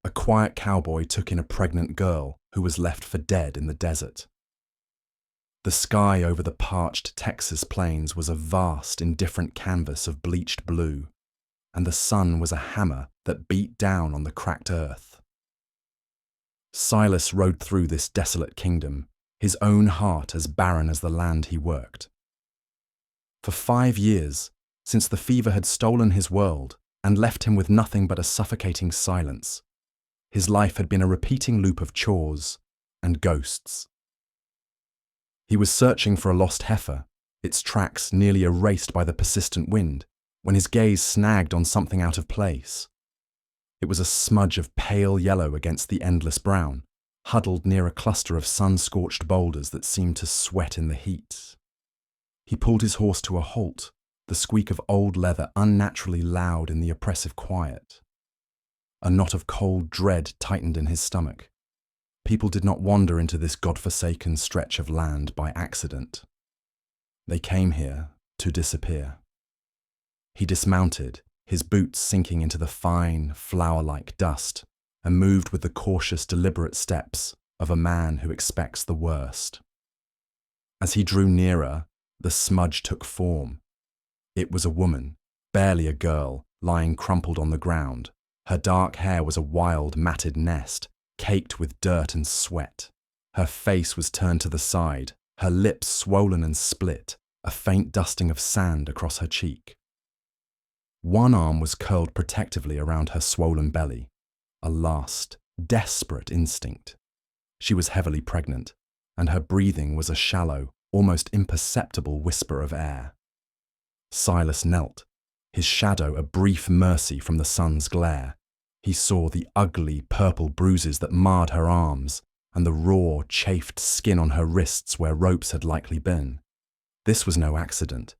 a quiet cowboy took in a pregnant girl who was left for dead in the desert. The sky over the parched Texas plains was a vast, indifferent canvas of bleached blue, and the sun was a hammer that beat down on the cracked earth. Silas rode through this desolate kingdom, his own heart as barren as the land he worked. For 5 years, since the fever had stolen his world and left him with nothing but a suffocating silence, his life had been a repeating loop of chores and ghosts. He was searching for a lost heifer, its tracks nearly erased by the persistent wind, when his gaze snagged on something out of place. It was a smudge of pale yellow against the endless brown, huddled near a cluster of sun-scorched boulders that seemed to sweat in the heat. He pulled his horse to a halt, the squeak of old leather unnaturally loud in the oppressive quiet. A knot of cold dread tightened in his stomach. People did not wander into this godforsaken stretch of land by accident. They came here to disappear. He dismounted, his boots sinking into the fine, flour-like dust, and moved with the cautious, deliberate steps of a man who expects the worst. As he drew nearer, the smudge took form. It was a woman, barely a girl, lying crumpled on the ground. Her dark hair was a wild, matted nest, caked with dirt and sweat. Her face was turned to the side, her lips swollen and split, a faint dusting of sand across her cheek. One arm was curled protectively around her swollen belly, a last, desperate instinct. She was heavily pregnant, and her breathing was a shallow, almost imperceptible whisper of air. Silas knelt, his shadow a brief mercy from the sun's glare. He saw the ugly purple bruises that marred her arms and the raw, chafed skin on her wrists where ropes had likely been. This was no accident.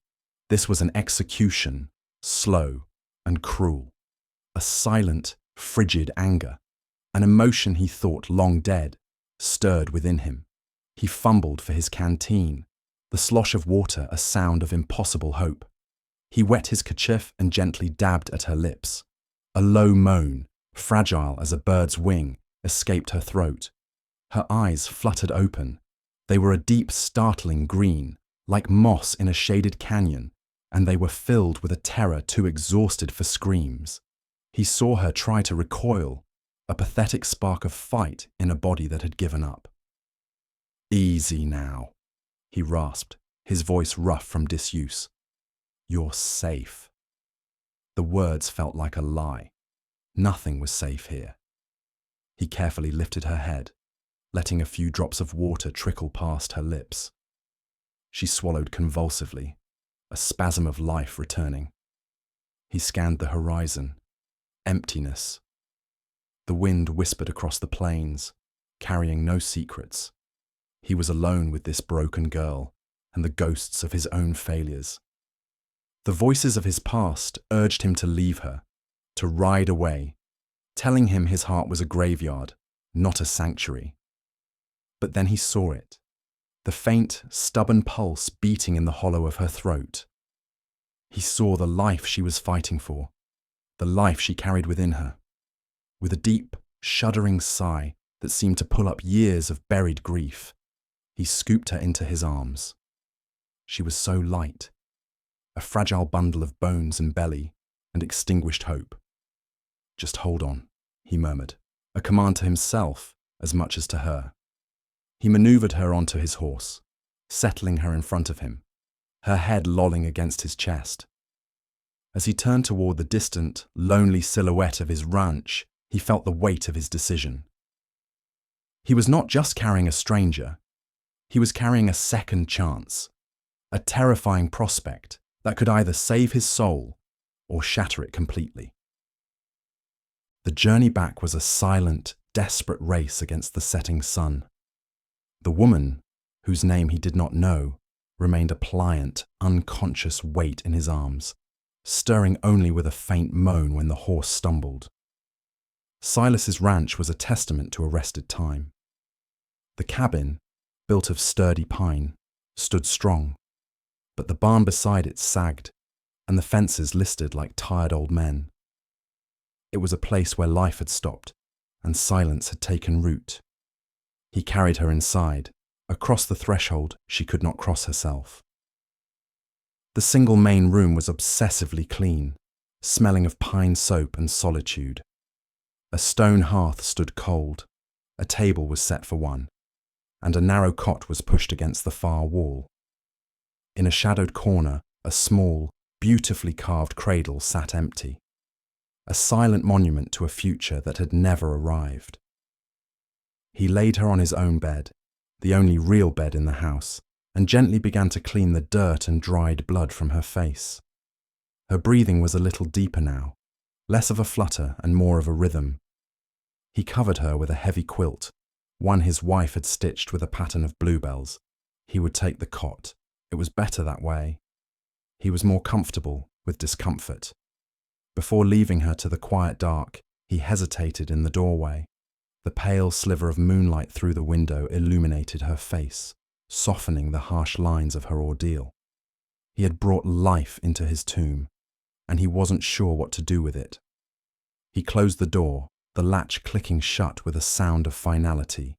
This was an execution, slow and cruel. A silent, frigid anger, an emotion he thought long dead, stirred within him. He fumbled for his canteen, the slosh of water a sound of impossible hope. He wet his kerchief and gently dabbed at her lips. A low moan, fragile as a bird's wing, escaped her throat. Her eyes fluttered open. They were a deep, startling green, like moss in a shaded canyon, and they were filled with a terror too exhausted for screams. He saw her try to recoil, a pathetic spark of fight in a body that had given up. "Easy now," he rasped, his voice rough from disuse. "You're safe." The words felt like a lie. Nothing was safe here. He carefully lifted her head, letting a few drops of water trickle past her lips. She swallowed convulsively, a spasm of life returning. He scanned the horizon. Emptiness. The wind whispered across the plains, carrying no secrets. He was alone with this broken girl and the ghosts of his own failures. The voices of his past urged him to leave her, to ride away, telling him his heart was a graveyard, not a sanctuary. But then he saw it, the faint, stubborn pulse beating in the hollow of her throat. He saw the life she was fighting for, the life she carried within her. With a deep, shuddering sigh that seemed to pull up years of buried grief, he scooped her into his arms. She was so light, a fragile bundle of bones and belly and extinguished hope. "Just hold on," he murmured, a command to himself as much as to her. He maneuvered her onto his horse, settling her in front of him, her head lolling against his chest. As he turned toward the distant, lonely silhouette of his ranch, he felt the weight of his decision. He was not just carrying a stranger, he was carrying a second chance, a terrifying prospect that could either save his soul or shatter it completely. The journey back was a silent, desperate race against the setting sun. The woman, whose name he did not know, remained a pliant, unconscious weight in his arms, stirring only with a faint moan when the horse stumbled. Silas's ranch was a testament to arrested time. The cabin, built of sturdy pine, stood strong, but the barn beside it sagged, and the fences listed like tired old men. It was a place where life had stopped, and silence had taken root. He carried her inside. Across the threshold, she could not cross herself. The single main room was obsessively clean, smelling of pine soap and solitude. A stone hearth stood cold, a table was set for one, and a narrow cot was pushed against the far wall. In a shadowed corner, a small, beautifully carved cradle sat empty, a silent monument to a future that had never arrived. He laid her on his own bed, the only real bed in the house, and gently began to clean the dirt and dried blood from her face. Her breathing was a little deeper now, less of a flutter and more of a rhythm. He covered her with a heavy quilt, one his wife had stitched with a pattern of bluebells. He would take the cot. It was better that way. He was more comfortable with discomfort. Before leaving her to the quiet dark, he hesitated in the doorway. The pale sliver of moonlight through the window illuminated her face, softening the harsh lines of her ordeal. He had brought life into his tomb, and he wasn't sure what to do with it. He closed the door, the latch clicking shut with a sound of finality.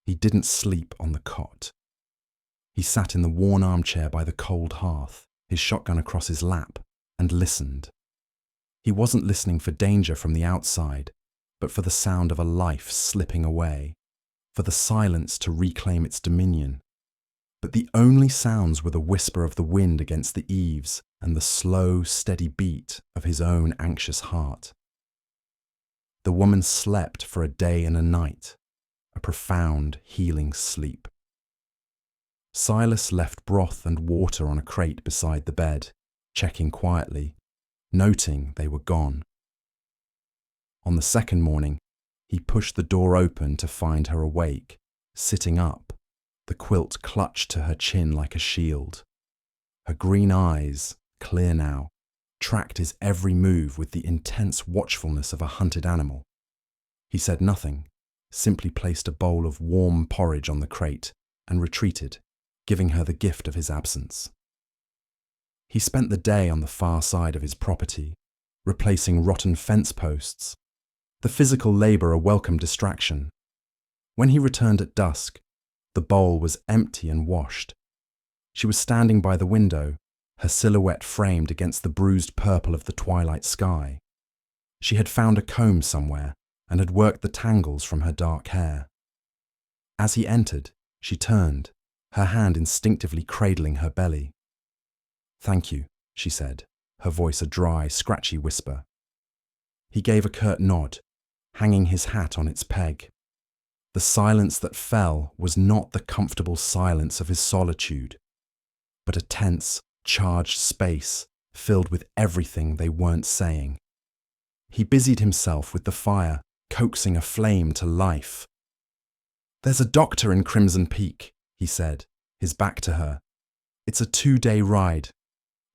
He didn't sleep on the cot. He sat in the worn armchair by the cold hearth, his shotgun across his lap, and listened. He wasn't listening for danger from the outside, but for the sound of a life slipping away, for the silence to reclaim its dominion. But the only sounds were the whisper of the wind against the eaves and the slow, steady beat of his own anxious heart. The woman slept for a day and a night, a profound, healing sleep. Silas left broth and water on a crate beside the bed, checking quietly, noting they were gone. On the second morning, he pushed the door open to find her awake, sitting up, the quilt clutched to her chin like a shield. Her green eyes, clear now, tracked his every move with the intense watchfulness of a hunted animal. He said nothing, simply placed a bowl of warm porridge on the crate and retreated, giving her the gift of his absence. He spent the day on the far side of his property, replacing rotten fence posts, the physical labour a welcome distraction. When he returned at dusk, the bowl was empty and washed. She was standing by the window, her silhouette framed against the bruised purple of the twilight sky. She had found a comb somewhere and had worked the tangles from her dark hair. As he entered, she turned, her hand instinctively cradling her belly. "Thank you," she said, her voice a dry, scratchy whisper. He gave a curt nod, hanging his hat on its peg. The silence that fell was not the comfortable silence of his solitude, but a tense, charged space filled with everything they weren't saying. He busied himself with the fire, coaxing a flame to life. "There's a doctor in Crimson Peak," he said, his back to her. "It's a 2-day ride."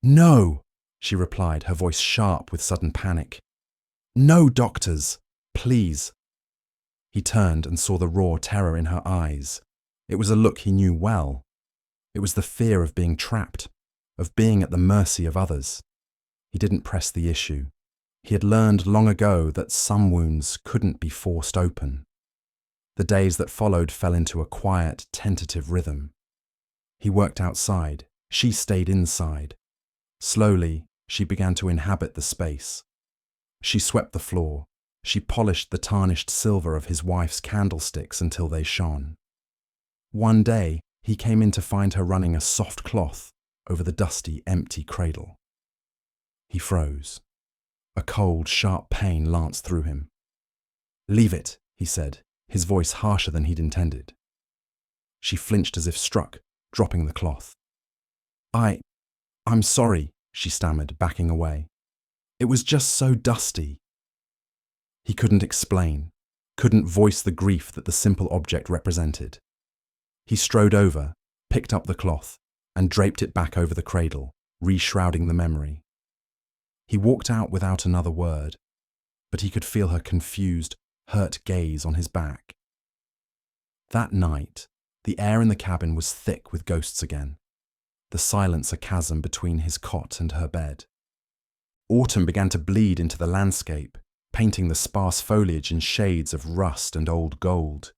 "No," she replied, her voice sharp with sudden panic. "No doctors, please." He turned and saw the raw terror in her eyes. It was a look he knew well. It was the fear of being trapped, of being at the mercy of others. He didn't press the issue. He had learned long ago that some wounds couldn't be forced open. The days that followed fell into a quiet, tentative rhythm. He worked outside. She stayed inside. Slowly, she began to inhabit the space. She swept the floor. She polished the tarnished silver of his wife's candlesticks until they shone. One day, he came in to find her running a soft cloth over the dusty, empty cradle. He froze. A cold, sharp pain lanced through him. "Leave it," he said, his voice harsher than he'd intended. She flinched as if struck, dropping the cloth. I'm sorry," she stammered, backing away. "It was just so dusty." He couldn't explain, couldn't voice the grief that the simple object represented. He strode over, picked up the cloth, and draped it back over the cradle, re-shrouding the memory. He walked out without another word, but he could feel her confused, hurt gaze on his back. That night, the air in the cabin was thick with ghosts again, the silence a chasm between his cot and her bed. Autumn began to bleed into the landscape, painting the sparse foliage in shades of rust and old gold.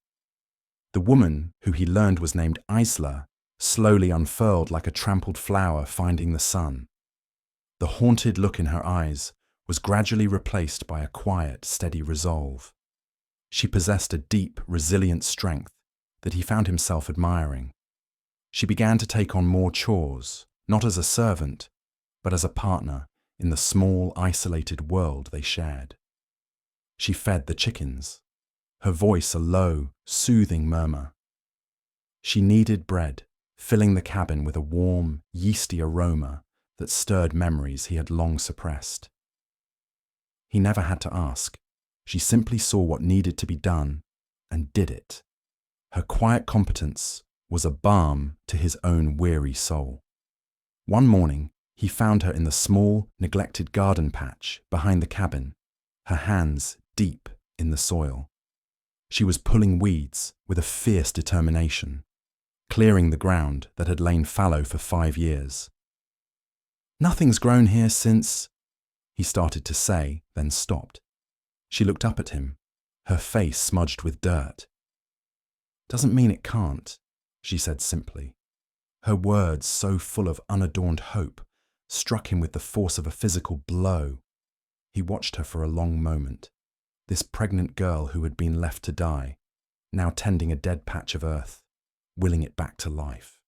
The woman, who he learned was named Isla, slowly unfurled like a trampled flower finding the sun. The haunted look in her eyes was gradually replaced by a quiet, steady resolve. She possessed a deep, resilient strength that he found himself admiring. She began to take on more chores, not as a servant, but as a partner in the small, isolated world they shared. She fed the chickens, her voice a low, soothing murmur. She kneaded bread, filling the cabin with a warm, yeasty aroma that stirred memories he had long suppressed. He never had to ask. She simply saw what needed to be done and did it. Her quiet competence was a balm to his own weary soul. One morning, he found her in the small, neglected garden patch behind the cabin, her hands deep in the soil. She was pulling weeds with a fierce determination, clearing the ground that had lain fallow for 5 years. "Nothing's grown here since," he started to say, then stopped. She looked up at him, her face smudged with dirt. "Doesn't mean it can't," she said simply. Her words, so full of unadorned hope, struck him with the force of a physical blow. He watched her for a long moment, this pregnant girl who had been left to die, now tending a dead patch of earth, willing it back to life.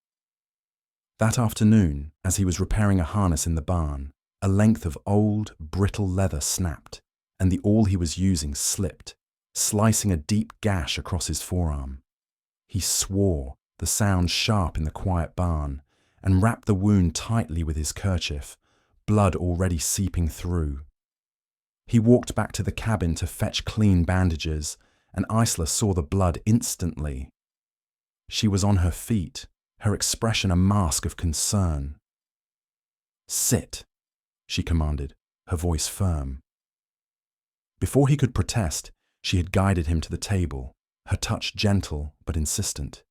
That afternoon, as he was repairing a harness in the barn, a length of old, brittle leather snapped, and the awl he was using slipped, slicing a deep gash across his forearm. He swore, the sound sharp in the quiet barn, and wrapped the wound tightly with his kerchief, blood already seeping through. He walked back to the cabin to fetch clean bandages, and Isla saw the blood instantly. She was on her feet, her expression a mask of concern. "Sit," she commanded, her voice firm. Before he could protest, she had guided him to the table, her touch gentle but insistent.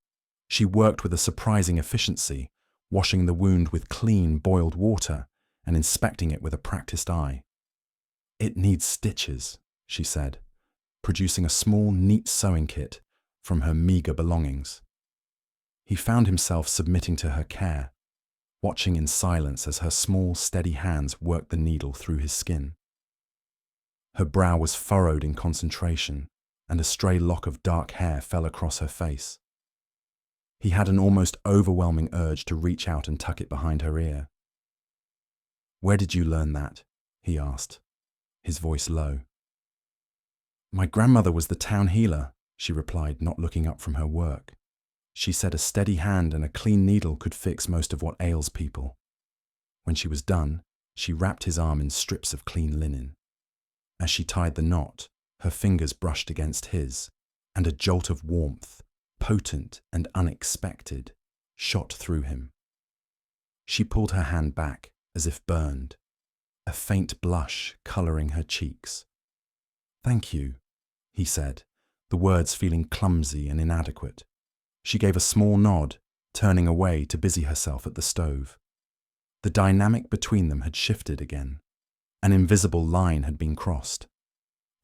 She worked with a surprising efficiency, washing the wound with clean, boiled water and inspecting it with a practiced eye. "It needs stitches," she said, producing a small, neat sewing kit from her meagre belongings. He found himself submitting to her care, watching in silence as her small, steady hands worked the needle through his skin. Her brow was furrowed in concentration, and a stray lock of dark hair fell across her face. He had an almost overwhelming urge to reach out and tuck it behind her ear. "Where did you learn that?" he asked, his voice low. "My grandmother was the town healer," she replied, not looking up from her work. She said a steady hand and a clean needle could fix most of what ails people. When she was done, she wrapped his arm in strips of clean linen. As she tied the knot, her fingers brushed against his, and a jolt of warmth, potent and unexpected, shot through him. She pulled her hand back, as if burned, a faint blush colouring her cheeks. "Thank you," he said, the words feeling clumsy and inadequate. She gave a small nod, turning away to busy herself at the stove. The dynamic between them had shifted again. An invisible line had been crossed.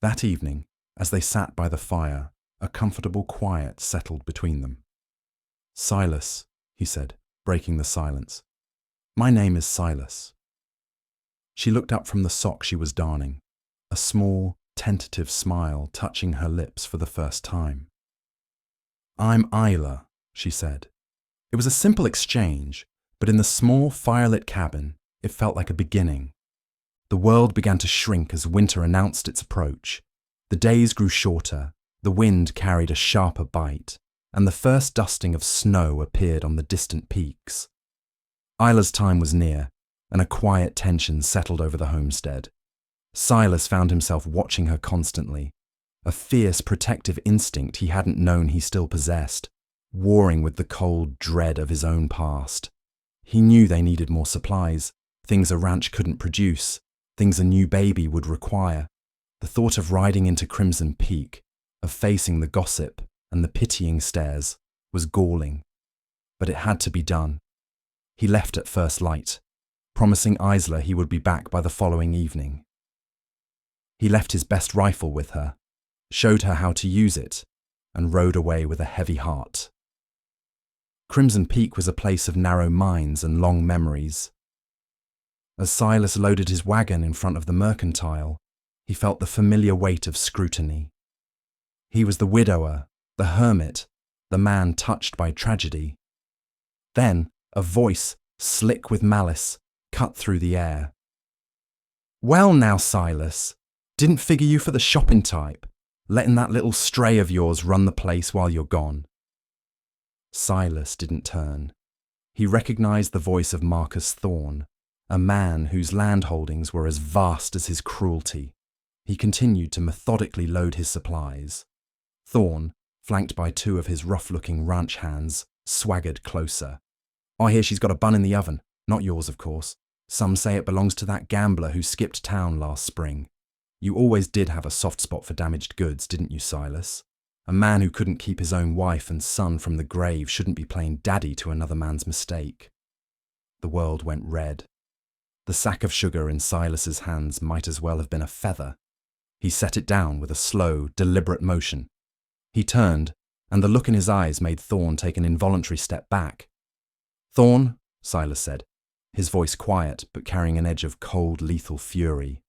That evening, as they sat by the fire, a comfortable quiet settled between them. "Silas," he said, breaking the silence. "My name is Silas." She looked up from the sock she was darning, a small, tentative smile touching her lips for the first time. "I'm Isla," she said. It was a simple exchange, but in the small, firelit cabin, it felt like a beginning. The world began to shrink as winter announced its approach. The days grew shorter, the wind carried a sharper bite, and the first dusting of snow appeared on the distant peaks. Isla's time was near, and a quiet tension settled over the homestead. Silas found himself watching her constantly, a fierce protective instinct he hadn't known he still possessed, warring with the cold dread of his own past. He knew they needed more supplies, things a ranch couldn't produce, things a new baby would require. The thought of riding into Crimson Peak, of facing the gossip and the pitying stares, was galling. But it had to be done. He left at first light, promising Isla he would be back by the following evening. He left his best rifle with her, showed her how to use it, and rode away with a heavy heart. Crimson Peak was a place of narrow minds and long memories. As Silas loaded his wagon in front of the mercantile, he felt the familiar weight of scrutiny. He was the widower, the hermit, the man touched by tragedy. Then a voice, slick with malice, cut through the air. "Well now, Silas, didn't figure you for the shopping type, letting that little stray of yours run the place while you're gone." Silas didn't turn. He recognized the voice of Marcus Thorne, a man whose landholdings were as vast as his cruelty. He continued to methodically load his supplies. Thorne, flanked by two of his rough-looking ranch hands, swaggered closer. "I hear she's got a bun in the oven. Not yours, of course. Some say it belongs to that gambler who skipped town last spring. You always did have a soft spot for damaged goods, didn't you, Silas? A man who couldn't keep his own wife and son from the grave shouldn't be playing daddy to another man's mistake." The world went red. The sack of sugar in Silas's hands might as well have been a feather. He set it down with a slow, deliberate motion. He turned, and the look in his eyes made Thorne take an involuntary step back. "Thorne," Silas said, his voice quiet but carrying an edge of cold, lethal fury.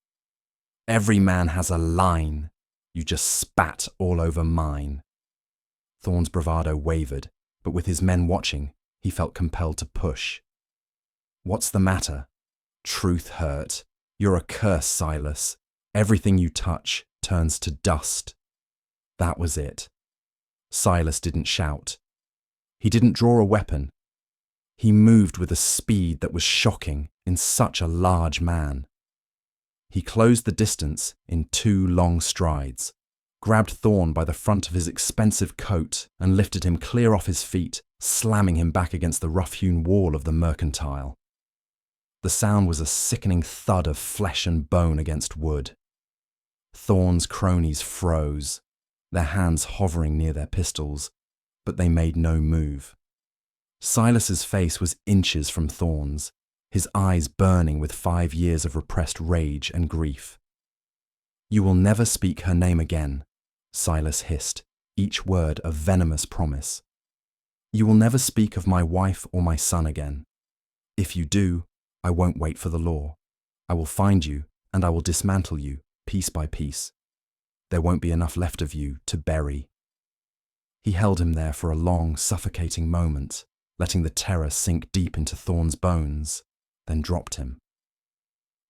"Every man has a line. You just spat all over mine." Thorne's bravado wavered, but with his men watching, he felt compelled to push. "What's the matter? Truth hurt. You're a curse, Silas. Everything you touch turns to dust." That was it. Silas didn't shout. He didn't draw a weapon. He moved with a speed that was shocking in such a large man. He closed the distance in 2 long strides, grabbed Thorne by the front of his expensive coat and lifted him clear off his feet, slamming him back against the rough-hewn wall of the mercantile. The sound was a sickening thud of flesh and bone against wood. Thorne's cronies froze, their hands hovering near their pistols, but they made no move. Silas's face was inches from Thorne's, his eyes burning with 5 years of repressed rage and grief. "You will never speak her name again," Silas hissed, each word a venomous promise. "You will never speak of my wife or my son again. If you do, I won't wait for the law. I will find you and I will dismantle you, piece by piece. There won't be enough left of you to bury." He held him there for a long, suffocating moment, letting the terror sink deep into Thorne's bones, then dropped him.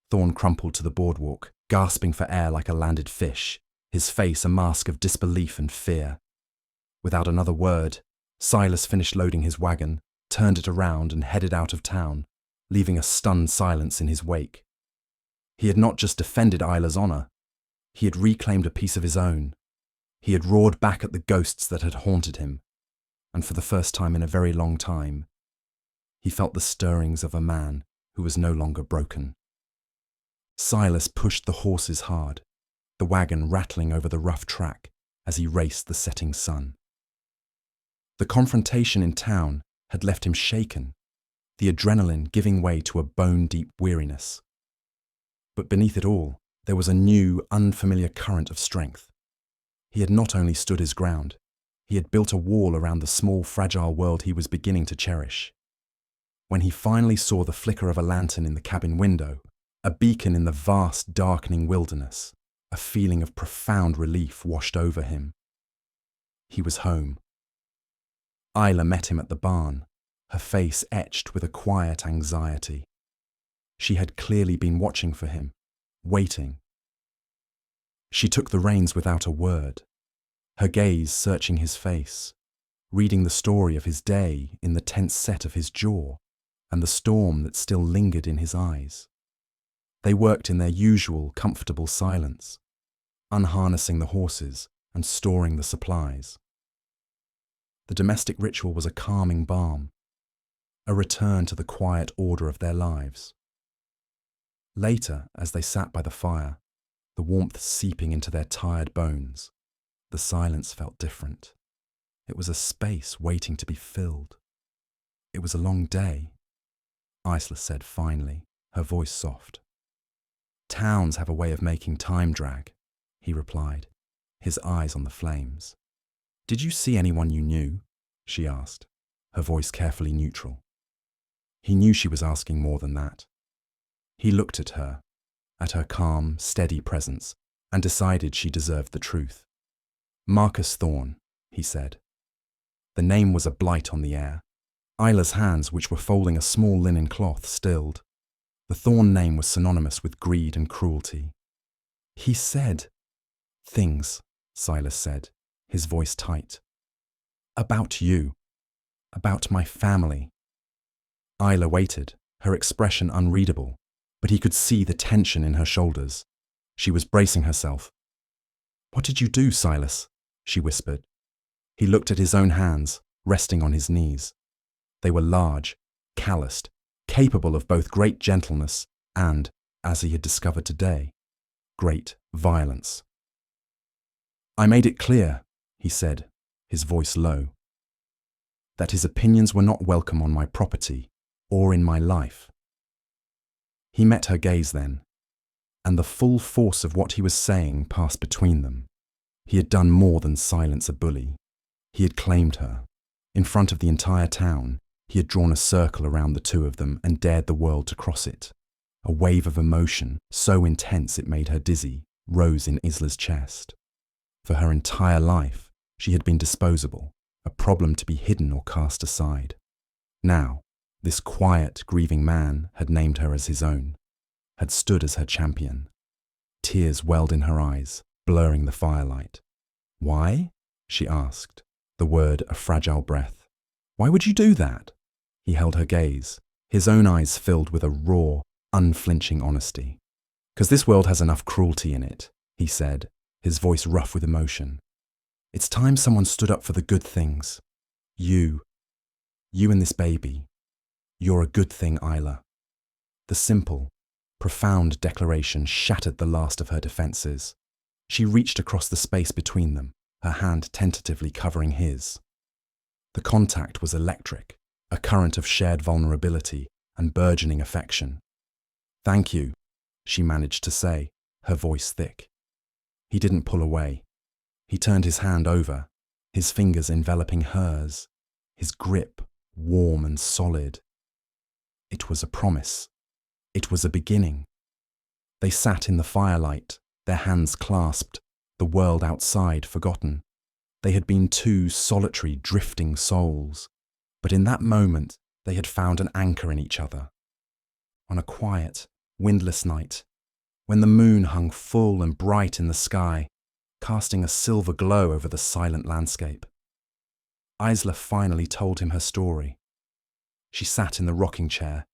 Thorne crumpled to the boardwalk, gasping for air like a landed fish, his face a mask of disbelief and fear. Without another word, Silas finished loading his wagon, turned it around and headed out of town, leaving a stunned silence in his wake. He had not just defended Isla's honor. He had reclaimed a piece of his own. He had roared back at the ghosts that had haunted him, and for the first time in a very long time, he felt the stirrings of a man who was no longer broken. Silas pushed the horses hard, the wagon rattling over the rough track as he raced the setting sun. The confrontation in town had left him shaken, the adrenaline giving way to a bone-deep weariness. But beneath it all, there was a new, unfamiliar current of strength. He had not only stood his ground, he had built a wall around the small, fragile world he was beginning to cherish. When he finally saw the flicker of a lantern in the cabin window, a beacon in the vast, darkening wilderness, a feeling of profound relief washed over him. He was home. Isla met him at the barn, her face etched with a quiet anxiety. She had clearly been watching for him, waiting. She took the reins without a word, her gaze searching his face, reading the story of his day in the tense set of his jaw and the storm that still lingered in his eyes. They worked in their usual, comfortable silence, unharnessing the horses and storing the supplies. The domestic ritual was a calming balm, a return to the quiet order of their lives. Later, as they sat by the fire, the warmth seeping into their tired bones, the silence felt different. It was a space waiting to be filled. "It was a long day," Isla said finally, her voice soft. Towns have a way of making time drag, he replied, his eyes on the flames. Did you see anyone you knew? She asked, her voice carefully neutral. He knew she was asking more than that. He looked at her calm, steady presence, and decided she deserved the truth. Marcus Thorne, he said. The name was a blight on the air. Isla's hands, which were folding a small linen cloth, stilled. The Thorne name was synonymous with greed and cruelty. He said things, Silas said, his voice tight. About you. About my family. Isla waited, her expression unreadable, but he could see the tension in her shoulders. She was bracing herself. What did you do, Silas? She whispered. He looked at his own hands, resting on his knees. They were large, calloused, capable of both great gentleness and, as he had discovered today, great violence. I made it clear, he said, his voice low, that his opinions were not welcome on my property or in my life. He met her gaze then, and the full force of what he was saying passed between them. He had done more than silence a bully. He had claimed her. In front of the entire town, he had drawn a circle around the two of them and dared the world to cross it. A wave of emotion, so intense it made her dizzy, rose in Isla's chest. For her entire life, she had been disposable, a problem to be hidden or cast aside. Now, this quiet, grieving man had named her as his own, had stood as her champion. Tears welled in her eyes, blurring the firelight. Why? She asked, the word a fragile breath. Why would you do that? He held her gaze, his own eyes filled with a raw, unflinching honesty. 'Cause this world has enough cruelty in it, he said, his voice rough with emotion. It's time someone stood up for the good things. You and this baby. You're a good thing, Isla. The simple, profound declaration shattered the last of her defenses. She reached across the space between them, her hand tentatively covering his. The contact was electric, a current of shared vulnerability and burgeoning affection. Thank you, she managed to say, her voice thick. He didn't pull away. He turned his hand over, his fingers enveloping hers, his grip warm and solid. It was a promise. It was a beginning. They sat in the firelight, their hands clasped, the world outside forgotten. They had been two solitary, drifting souls, but in that moment they had found an anchor in each other. On a quiet, windless night, when the moon hung full and bright in the sky, casting a silver glow over the silent landscape, Isla finally told him her story. She sat in the rocking chair,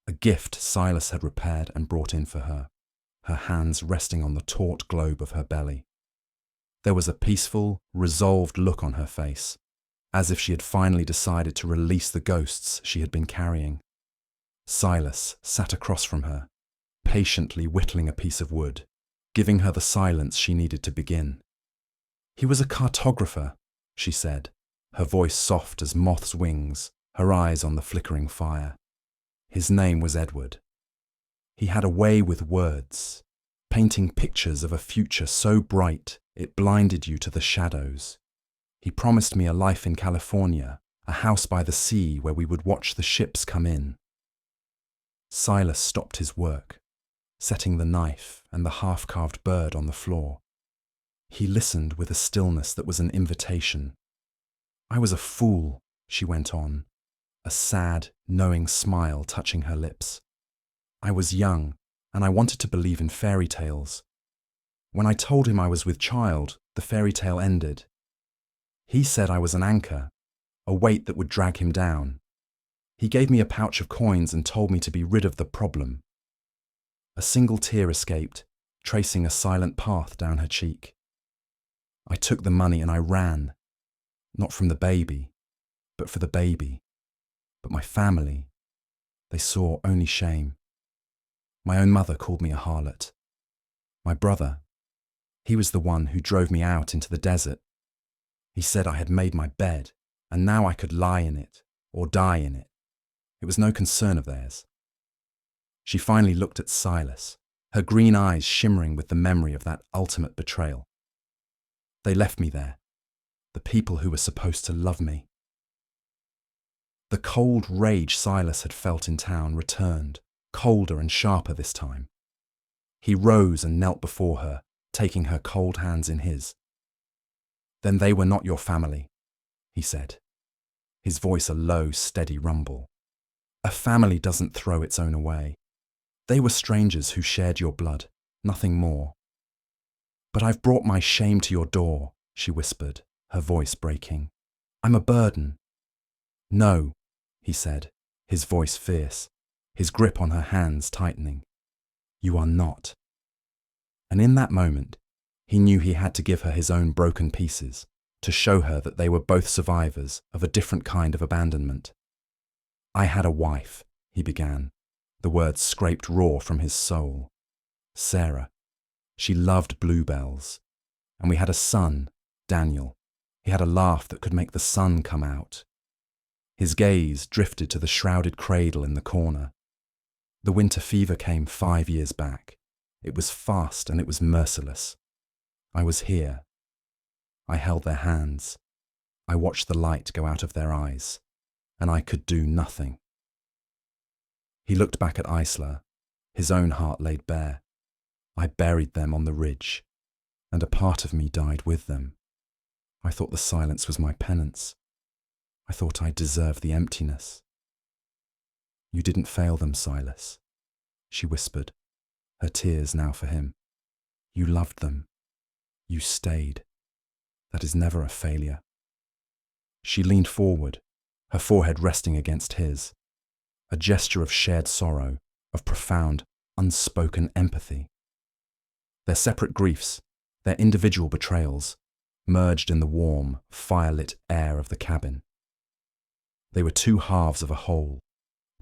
a gift Silas had repaired and brought in for her hands resting on the taut globe of her belly. There was a peaceful, resolved look on her face, as if she had finally decided to release the ghosts she had been carrying. Silas sat across from her, patiently whittling a piece of wood, giving her the silence she needed to begin. He was a cartographer, she said, her voice soft as moth's wings, her eyes on the flickering fire. His name was Edward. He had a way with words, painting pictures of a future so bright it blinded you to the shadows. He promised me a life in California, a house by the sea where we would watch the ships come in. Silas stopped his work, setting the knife and the half-carved bird on the floor. He listened with a stillness that was an invitation. I was a fool, she went on, a sad, knowing smile touching her lips. I was young, and I wanted to believe in fairy tales. When I told him I was with child, the fairy tale ended. He said I was an anchor, a weight that would drag him down. He gave me a pouch of coins and told me to be rid of the problem. A single tear escaped, tracing a silent path down her cheek. I took the money and I ran, not from the baby, but for the baby. But my family, they saw only shame. My own mother called me a harlot. My brother, he was the one who drove me out into the desert. He said I had made my bed, and now I could lie in it, or die in it. It was no concern of theirs. She finally looked at Silas, her green eyes shimmering with the memory of that ultimate betrayal. They left me there, the people who were supposed to love me. The cold rage Silas had felt in town returned, colder and sharper this time. He rose and knelt before her, taking her cold hands in his. "Then they were not your family," he said, his voice a low, steady rumble. "A family doesn't throw its own away. They were strangers who shared your blood, nothing more." "But I've brought my shame to your door," she whispered, her voice breaking. "I'm a burden." "No," he said, his voice fierce, his grip on her hands tightening. "You are not." And in that moment, he knew he had to give her his own broken pieces, to show her that they were both survivors of a different kind of abandonment. "I had a wife," he began, the words scraped raw from his soul. "Sarah. She loved bluebells. And we had a son, Daniel. He had a laugh that could make the sun come out." His gaze drifted to the shrouded cradle in the corner. "The winter fever came 5 years back. It was fast and it was merciless. I was here. I held their hands. I watched the light go out of their eyes, and I could do nothing." He looked back at Isla, his own heart laid bare. "I buried them on the ridge, and a part of me died with them. I thought the silence was my penance. I thought I deserved the emptiness." "You didn't fail them, Silas," she whispered, her tears now for him. "You loved them. You stayed. That is never a failure." She leaned forward, her forehead resting against his, a gesture of shared sorrow, of profound, unspoken empathy. Their separate griefs, their individual betrayals, merged in the warm, fire-lit air of the cabin. They were two halves of a whole,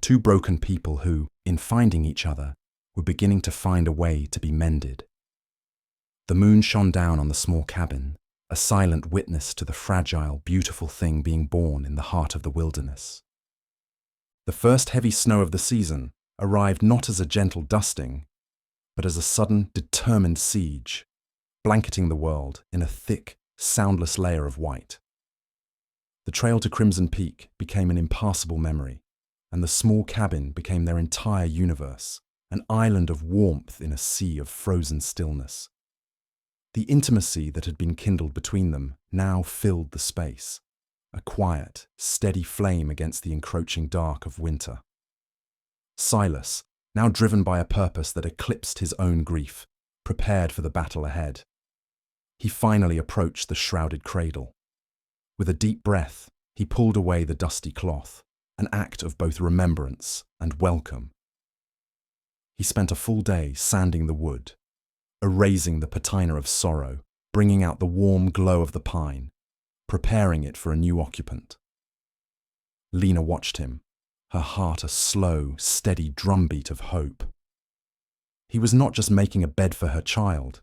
two broken people who, in finding each other, were beginning to find a way to be mended. The moon shone down on the small cabin, a silent witness to the fragile, beautiful thing being born in the heart of the wilderness. The first heavy snow of the season arrived not as a gentle dusting, but as a sudden, determined siege, blanketing the world in a thick, soundless layer of white. The trail to Crimson Peak became an impassable memory, and the small cabin became their entire universe, an island of warmth in a sea of frozen stillness. The intimacy that had been kindled between them now filled the space, a quiet, steady flame against the encroaching dark of winter. Silas, now driven by a purpose that eclipsed his own grief, prepared for the battle ahead. He finally approached the shrouded cradle. With a deep breath, he pulled away the dusty cloth, an act of both remembrance and welcome. He spent a full day sanding the wood, erasing the patina of sorrow, bringing out the warm glow of the pine, preparing it for a new occupant. Lena watched him, her heart a slow, steady drumbeat of hope. He was not just making a bed for her child.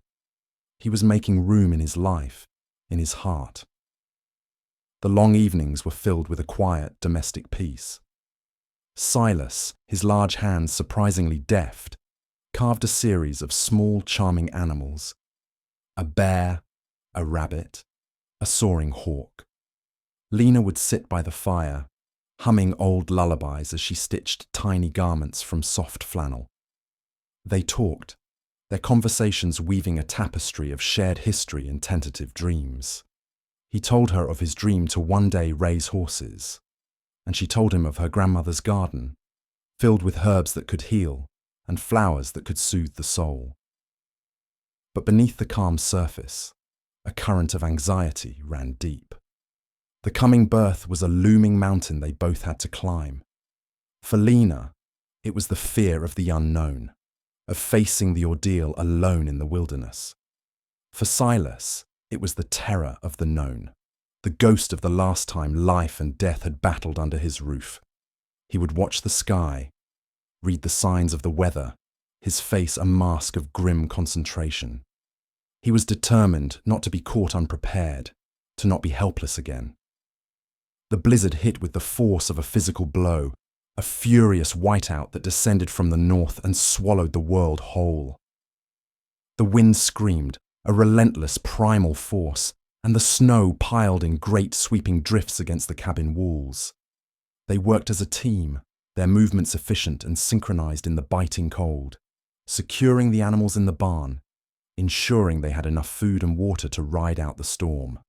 He was making room in his life, in his heart. The long evenings were filled with a quiet, domestic peace. Silas, his large hands surprisingly deft, carved a series of small, charming animals: a bear, a rabbit, a soaring hawk. Lena would sit by the fire, humming old lullabies as she stitched tiny garments from soft flannel. They talked, their conversations weaving a tapestry of shared history and tentative dreams. He told her of his dream to one day raise horses, and she told him of her grandmother's garden, filled with herbs that could heal and flowers that could soothe the soul. But beneath the calm surface, a current of anxiety ran deep. The coming birth was a looming mountain they both had to climb. For Lena, it was the fear of the unknown, of facing the ordeal alone in the wilderness. For Silas, it was the terror of the known, the ghost of the last time life and death had battled under his roof. He would watch the sky, read the signs of the weather, his face a mask of grim concentration. He was determined not to be caught unprepared, to not be helpless again. The blizzard hit with the force of a physical blow, a furious whiteout that descended from the north and swallowed the world whole. The wind screamed, a relentless primal force, and the snow piled in great sweeping drifts against the cabin walls. They worked as a team, their movements efficient and synchronized in the biting cold, securing the animals in the barn, ensuring they had enough food and water to ride out the storm.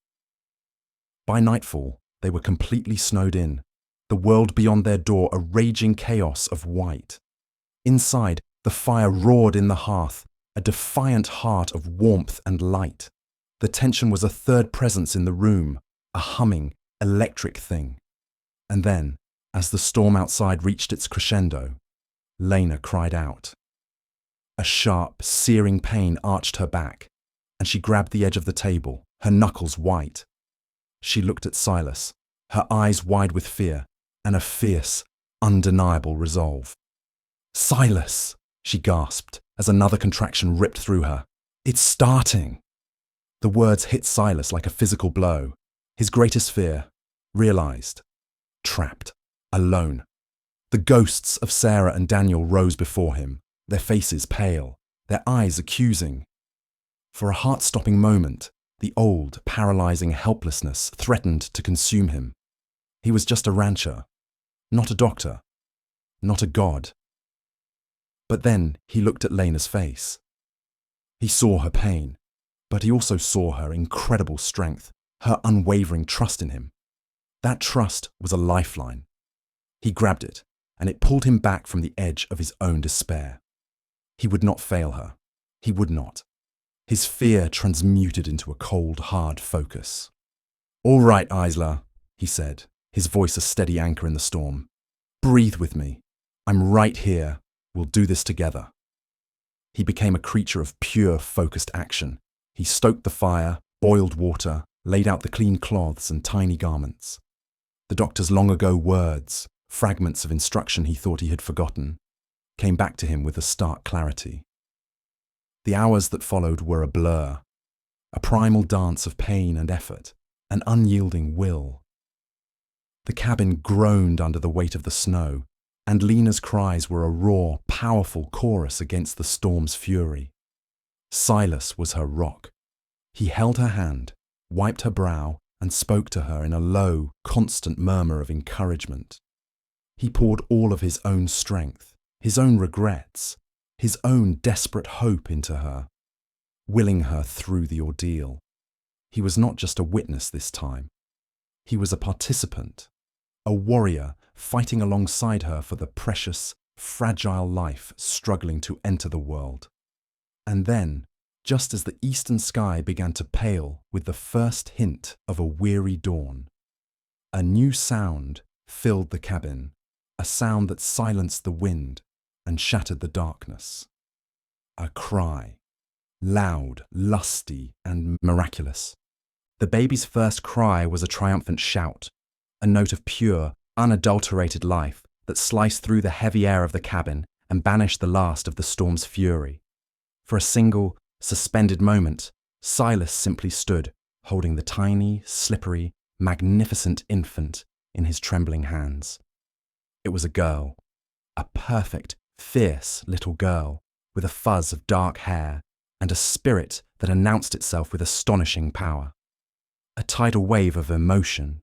By nightfall, they were completely snowed in, the world beyond their door a raging chaos of white. Inside, the fire roared in the hearth, a defiant heart of warmth and light. The tension was a third presence in the room, a humming, electric thing. And then, as the storm outside reached its crescendo, Lena cried out. A sharp, searing pain arched her back, and she grabbed the edge of the table, her knuckles white. She looked at Silas, her eyes wide with fear, and a fierce, undeniable resolve. "Silas!" she gasped, as another contraction ripped through her. "It's starting!" The words hit Silas like a physical blow. His greatest fear, realized. Trapped. Alone. The ghosts of Sarah and Daniel rose before him, their faces pale, their eyes accusing. For a heart-stopping moment, the old, paralyzing helplessness threatened to consume him. He was just a rancher, not a doctor, not a god. But then he looked at Lena's face. He saw her pain, but he also saw her incredible strength, her unwavering trust in him. That trust was a lifeline. He grabbed it, and it pulled him back from the edge of his own despair. He would not fail her. He would not. His fear transmuted into a cold, hard focus. "All right, Isla," he said, his voice a steady anchor in the storm. "Breathe with me. I'm right here. We'll do this together." He became a creature of pure, focused action. He stoked the fire, boiled water, laid out the clean cloths and tiny garments. The doctor's long-ago words, fragments of instruction he thought he had forgotten, came back to him with a stark clarity. The hours that followed were a blur, a primal dance of pain and effort, an unyielding will. The cabin groaned under the weight of the snow, and Lena's cries were a raw, powerful chorus against the storm's fury. Silas was her rock. He held her hand, wiped her brow, and spoke to her in a low, constant murmur of encouragement. He poured all of his own strength, his own regrets, his own desperate hope into her, willing her through the ordeal. He was not just a witness this time. He was a participant, a warrior fighting alongside her for the precious, fragile life struggling to enter the world. And then, just as the eastern sky began to pale with the first hint of a weary dawn, a new sound filled the cabin, a sound that silenced the wind and shattered the darkness. A cry, loud, lusty, and miraculous. The baby's first cry was a triumphant shout, a note of pure, unadulterated life that sliced through the heavy air of the cabin and banished the last of the storm's fury. For a single, suspended moment, Silas simply stood, holding the tiny, slippery, magnificent infant in his trembling hands. It was a girl, a perfect, fierce little girl, with a fuzz of dark hair and a spirit that announced itself with astonishing power. A tidal wave of emotion,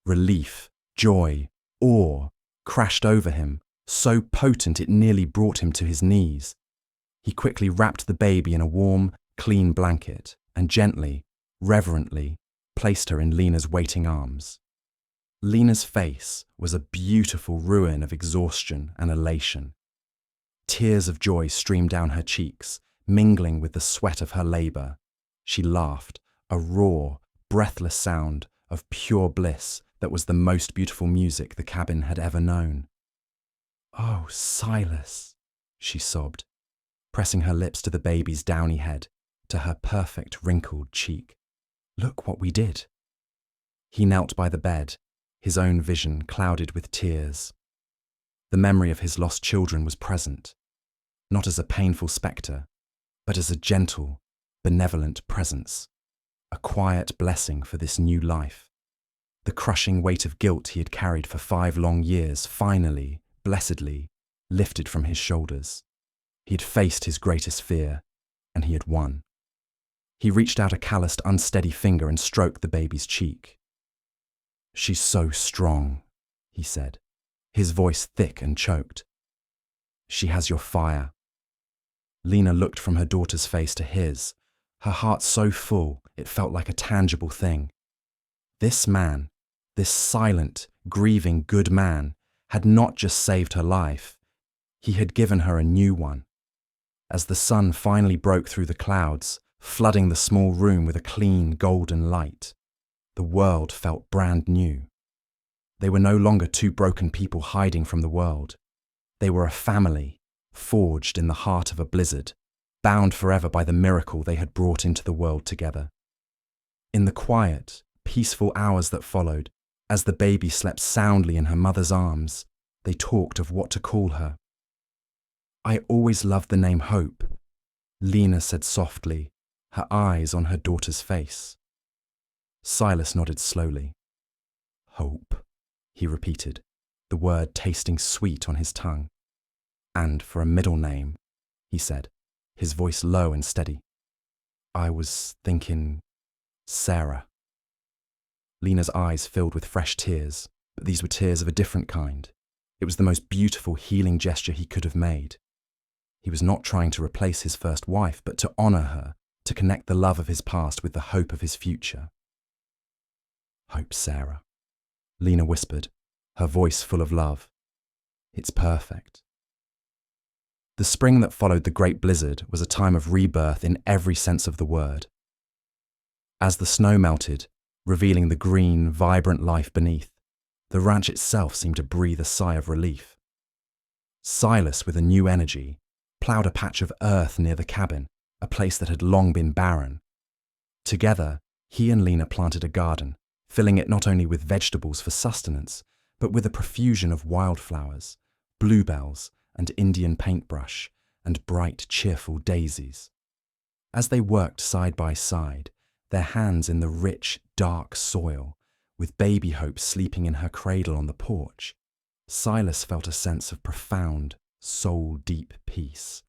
relief, joy, awe, crashed over him, so potent it nearly brought him to his knees. He quickly wrapped the baby in a warm, clean blanket and gently, reverently, placed her in Lena's waiting arms. Lena's face was a beautiful ruin of exhaustion and elation. Tears of joy streamed down her cheeks, mingling with the sweat of her labor. She laughed, a raw, breathless sound of pure bliss that was the most beautiful music the cabin had ever known. "Oh, Silas," she sobbed, pressing her lips to the baby's downy head, to her perfect wrinkled cheek. "Look what we did." He knelt by the bed, his own vision clouded with tears. The memory of his lost children was present, not as a painful spectre, but as a gentle, benevolent presence, a quiet blessing for this new life. The crushing weight of guilt he had carried for 5 long years finally, blessedly, lifted from his shoulders. He had faced his greatest fear, and he had won. He reached out a calloused, unsteady finger and stroked the baby's cheek. "She's so strong," he said, his voice thick and choked. "She has your fire." Lena looked from her daughter's face to his, her heart so full it felt like a tangible thing. This man, this silent, grieving good man, had not just saved her life, he had given her a new one. As the sun finally broke through the clouds, flooding the small room with a clean, golden light, the world felt brand new. They were no longer two broken people hiding from the world. They were a family, forged in the heart of a blizzard, bound forever by the miracle they had brought into the world together. In the quiet, peaceful hours that followed, as the baby slept soundly in her mother's arms, they talked of what to call her. "I always loved the name Hope," Lena said softly, her eyes on her daughter's face. Silas nodded slowly. "Hope," he repeated, the word tasting sweet on his tongue. "And for a middle name," he said, his voice low and steady, "I was thinking Sarah." Lena's eyes filled with fresh tears, but these were tears of a different kind. It was the most beautiful, healing gesture he could have made. He was not trying to replace his first wife, but to honor her, to connect the love of his past with the hope of his future. "Hope, Sarah," Lena whispered, her voice full of love. "It's perfect." The spring that followed the great blizzard was a time of rebirth in every sense of the word. As the snow melted, revealing the green, vibrant life beneath, the ranch itself seemed to breathe a sigh of relief. Silas, with a new energy, ploughed a patch of earth near the cabin, a place that had long been barren. Together, he and Lena planted a garden, filling it not only with vegetables for sustenance, but with a profusion of wildflowers, bluebells, and Indian paintbrush, and bright, cheerful daisies. As they worked side by side, their hands in the rich, dark soil, with baby Hope sleeping in her cradle on the porch, Silas felt a sense of profound, soul-deep peace.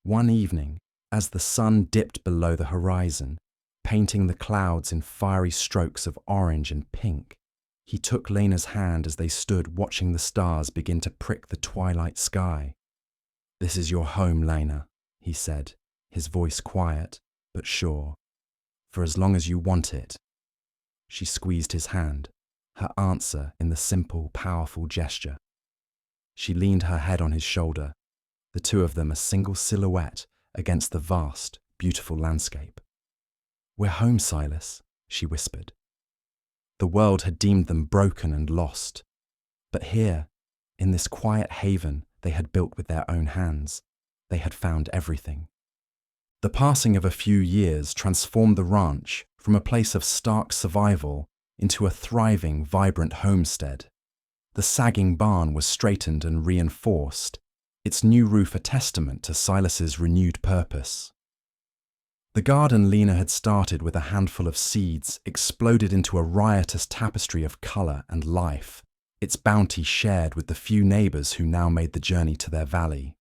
One evening, as the sun dipped below the horizon, painting the clouds in fiery strokes of orange and pink, he took Lena's hand as they stood watching the stars begin to prick the twilight sky. "This is your home, Lena," he said, his voice quiet but sure. "For as long as you want it." She squeezed his hand, her answer in the simple, powerful gesture. She leaned her head on his shoulder, the two of them a single silhouette against the vast, beautiful landscape. "We're home, Silas," she whispered. The world had deemed them broken and lost, but here, in this quiet haven they had built with their own hands, they had found everything. The passing of a few years transformed the ranch from a place of stark survival into a thriving, vibrant homestead. The sagging barn was straightened and reinforced, its new roof a testament to Silas's renewed purpose. The garden Lena had started with a handful of seeds exploded into a riotous tapestry of colour and life, its bounty shared with the few neighbours who now made the journey to their valley.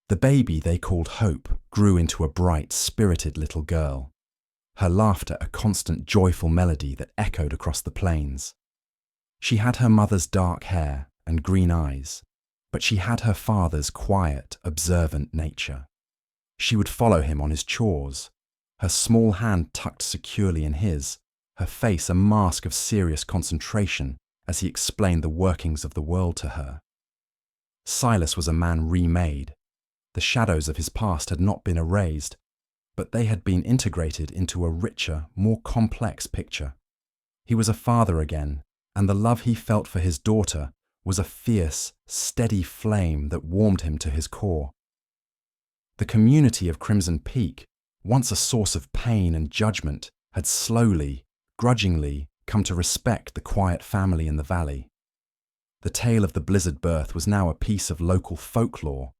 The baby they called Hope grew into a bright, spirited little girl, her laughter a constant, joyful melody that echoed across the plains. She had her mother's dark hair and green eyes, but she had her father's quiet, observant nature. She would follow him on his chores, her small hand tucked securely in his, her face a mask of serious concentration as he explained the workings of the world to her. Silas was a man remade. The shadows of his past had not been erased, but they had been integrated into a richer, more complex picture. He was a father again, and the love he felt for his daughter was a fierce, steady flame that warmed him to his core. The community of Crimson Peak, once a source of pain and judgment, had slowly, grudgingly come to respect the quiet family in the valley. The tale of the blizzard birth was now a piece of local folklore,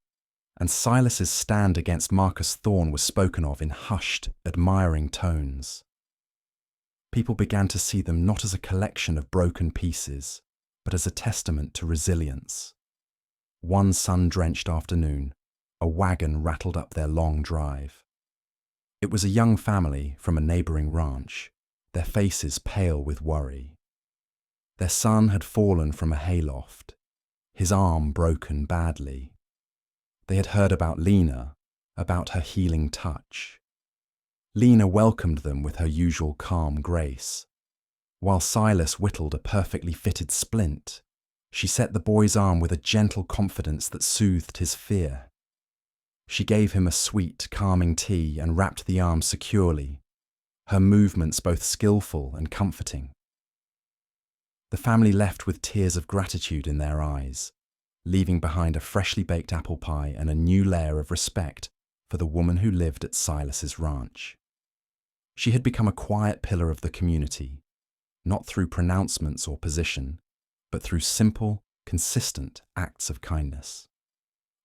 and Silas's stand against Marcus Thorne was spoken of in hushed, admiring tones. People began to see them not as a collection of broken pieces, but as a testament to resilience. One sun-drenched afternoon, a wagon rattled up their long drive. It was a young family from a neighboring ranch, their faces pale with worry. Their son had fallen from a hayloft, his arm broken badly. They had heard about Lena, about her healing touch. Lena welcomed them with her usual calm grace. While Silas whittled a perfectly fitted splint, she set the boy's arm with a gentle confidence that soothed his fear. She gave him a sweet, calming tea and wrapped the arm securely, her movements both skillful and comforting. The family left with tears of gratitude in their eyes, leaving behind a freshly baked apple pie and a new layer of respect for the woman who lived at Silas's ranch. She had become a quiet pillar of the community, not through pronouncements or position, but through simple, consistent acts of kindness.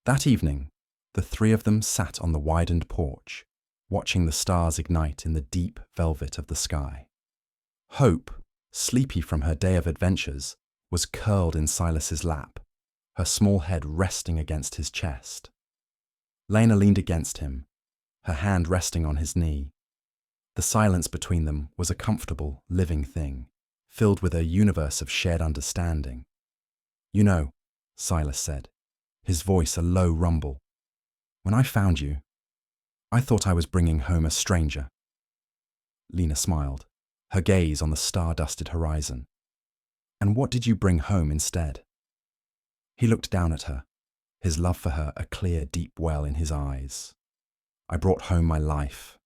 That evening, the three of them sat on the widened porch, watching the stars ignite in the deep velvet of the sky. Hope, sleepy from her day of adventures, was curled in Silas's lap, her small head resting against his chest. Lena leaned against him, her hand resting on his knee. The silence between them was a comfortable, living thing, filled with a universe of shared understanding. "You know," Silas said, his voice a low rumble, "when I found you, I thought I was bringing home a stranger." Lena smiled, her gaze on the star-dusted horizon. "And what did you bring home instead?" He looked down at her, his love for her a clear, deep well in his eyes. "I brought home my life,"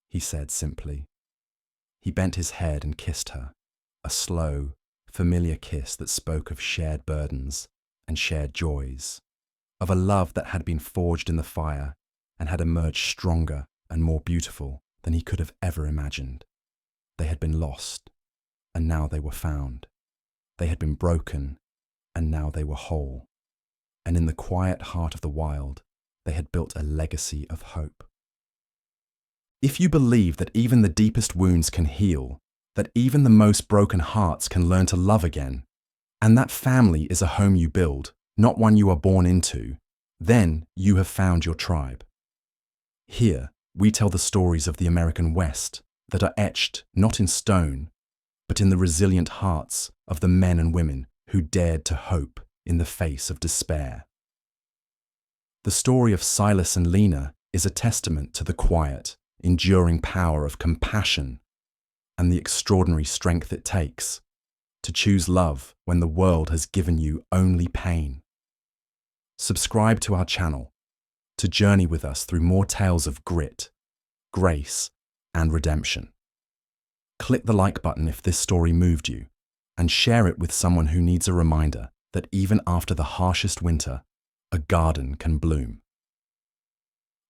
he said simply. He bent his head and kissed her, a slow, familiar kiss that spoke of shared burdens and shared joys, of a love that had been forged in the fire and had emerged stronger and more beautiful than he could have ever imagined. They had been lost, and now they were found. They had been broken, and now they were whole. And in the quiet heart of the wild, they had built a legacy of hope. If you believe that even the deepest wounds can heal, that even the most broken hearts can learn to love again, and that family is a home you build, not one you are born into, then you have found your tribe. Here, we tell the stories of the American West that are etched not in stone, but in the resilient hearts of the men and women who dared to hope in the face of despair. The story of Silas and Lena is a testament to the quiet, enduring power of compassion and the extraordinary strength it takes to choose love when the world has given you only pain. Subscribe to our channel to journey with us through more tales of grit, grace, and redemption. Click the like button if this story moved you, and share it with someone who needs a reminder that even after the harshest winter, a garden can bloom.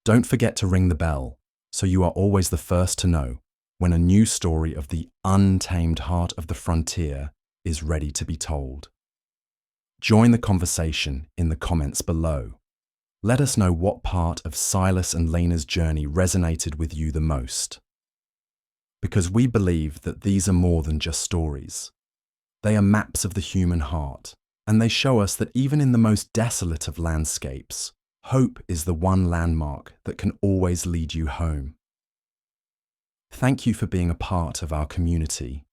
Don't forget to ring the bell so you are always the first to know when a new story of the untamed heart of the frontier is ready to be told. Join the conversation in the comments below. Let us know what part of Silas and Lena's journey resonated with you the most. Because we believe that these are more than just stories. They are maps of the human heart, and they show us that even in the most desolate of landscapes, hope is the one landmark that can always lead you home. Thank you for being a part of our community.